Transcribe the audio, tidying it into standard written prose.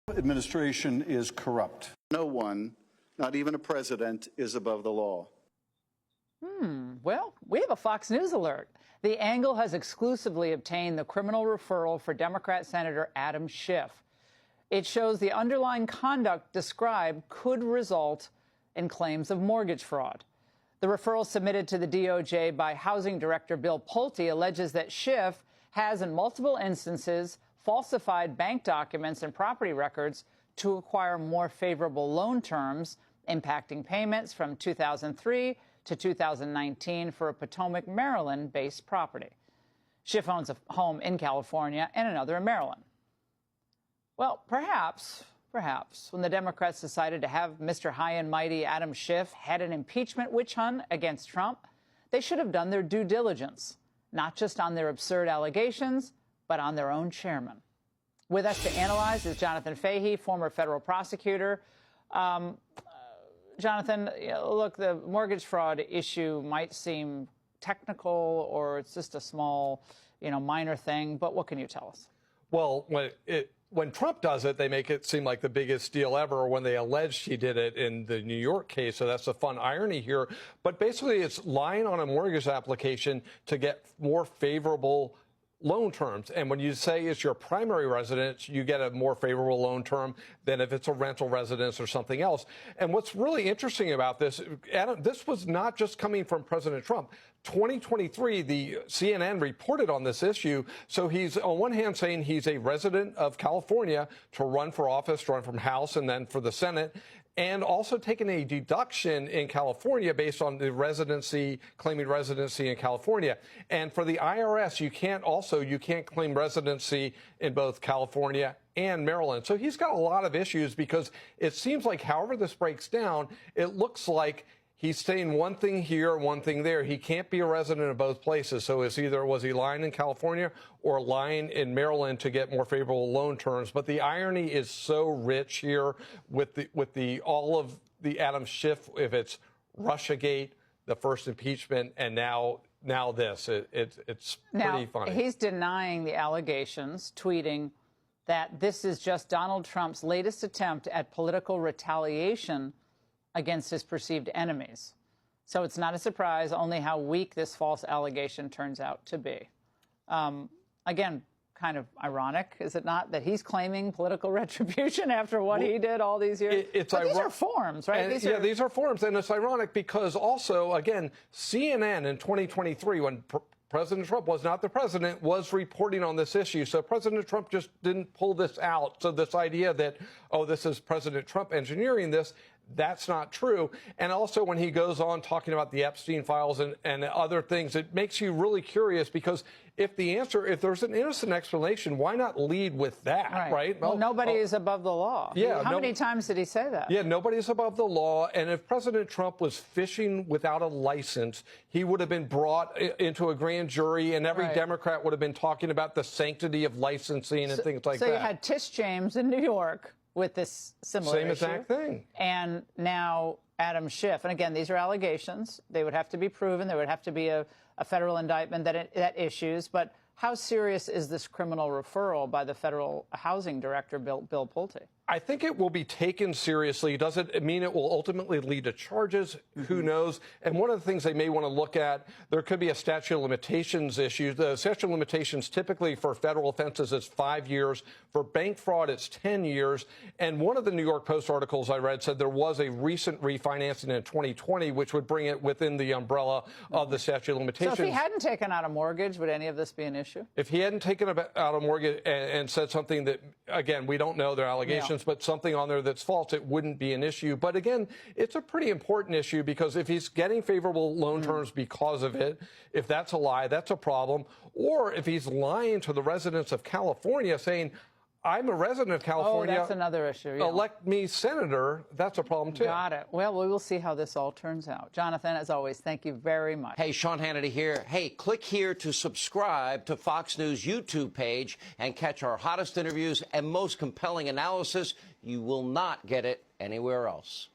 Administration is corrupt. No one, not even a president, is above the law. Well, we have a Fox News alert. The Angle has exclusively obtained the criminal referral for Democrat Senator Adam Schiff. It shows the underlying conduct described could result in claims of mortgage fraud. The referral submitted to the DOJ by Housing Director Bill Pulte alleges that Schiff has, in multiple instances, falsified bank documents and property records to acquire more favorable loan terms, impacting payments from 2003 to 2019 for a Potomac, Maryland-based property. Schiff owns a home in California and another in Maryland. Well, perhaps, when the Democrats decided to have Mr. High and Mighty Adam Schiff head an impeachment witch hunt against Trump, they should have done their due diligence, not just on their absurd allegations, but on their own chairman. With us to analyze is Jonathan Fahey, former federal prosecutor. Jonathan, look, the mortgage fraud issue might seem technical or it's just a small, minor thing, but what can you tell us? Well, when Trump does it, they make it seem like the biggest deal ever, or when they alleged he did it in the New York case. So that's a fun irony here. But basically, it's lying on a mortgage application to get more favorable loan terms. And when you say it's your primary residence, you get a more favorable loan term than if it's a rental residence or something else. And what's really interesting about this, Adam, this was not just coming from President Trump. 2023, the CNN reported on this issue. So he's on one hand saying he's a resident of California to run for office, run from House and then for the Senate, and also taking a deduction in California based on the residency, claiming residency in California. And for the IRS, you can't claim residency in both California and Maryland. So he's got a lot of issues because it seems like however this breaks down, it looks like he's saying one thing here, one thing there. He can't be a resident of both places. So it's either was he lying in California or lying in Maryland to get more favorable loan terms. But the irony is so rich here with all of the Adam Schiff, if it's Russiagate, the first impeachment, and now this. It's pretty funny. He's denying the allegations, tweeting that this is just Donald Trump's latest attempt at political retaliation against his perceived enemies. So it's not a surprise only how weak this false allegation turns out to be. Again, kind of ironic, is it not, that he's claiming political retribution after what he did all these years? These are forms, right? These are forms, and it's ironic because also, again, CNN in 2023, when President Trump was not the president, was reporting on this issue. So President Trump just didn't pull this out. So this idea that, oh, this is President Trump engineering this, that's not true. And also when he goes on talking about the Epstein files and other things, it makes you really curious because if there's an innocent explanation, why not lead with that, right? Well, nobody is above the law. Yeah. How many times did he say that? Yeah, nobody's above the law. And if President Trump was fishing without a license, he would have been brought into a grand jury and every Democrat would have been talking about the sanctity of licensing and things like that. So you had Tish James in New York with this similar Same exact thing. And now Adam Schiff. And again, these are allegations. They would have to be proven. There would have to be a federal indictment that issues. But how serious is this criminal referral by the federal housing director, Bill Pulte? I think it will be taken seriously. Does it mean it will ultimately lead to charges? Who knows? And one of the things they may want to look at, there could be a statute of limitations issue. The statute of limitations typically for federal offenses is 5 years. For bank fraud, it's 10 years. And one of the New York Post articles I read said there was a recent refinancing in 2020, which would bring it within the umbrella of the statute of limitations. So if he hadn't taken out a mortgage, would any of this be an issue? If he hadn't taken out a mortgage and said something that, again, we don't know their allegations, but something on there that's false, it wouldn't be an issue. But again, it's a pretty important issue because if he's getting favorable loan terms because of it, if that's a lie, that's a problem. Or if he's lying to the residents of California saying, I'm a resident of California. Oh, that's another issue. Yeah. Elect me senator. That's a problem, too. Got it. Well, we will see how this all turns out. Jonathan, as always, thank you very much. Hey, Sean Hannity here. Hey, click here to subscribe to Fox News YouTube page and catch our hottest interviews and most compelling analysis. You will not get it anywhere else.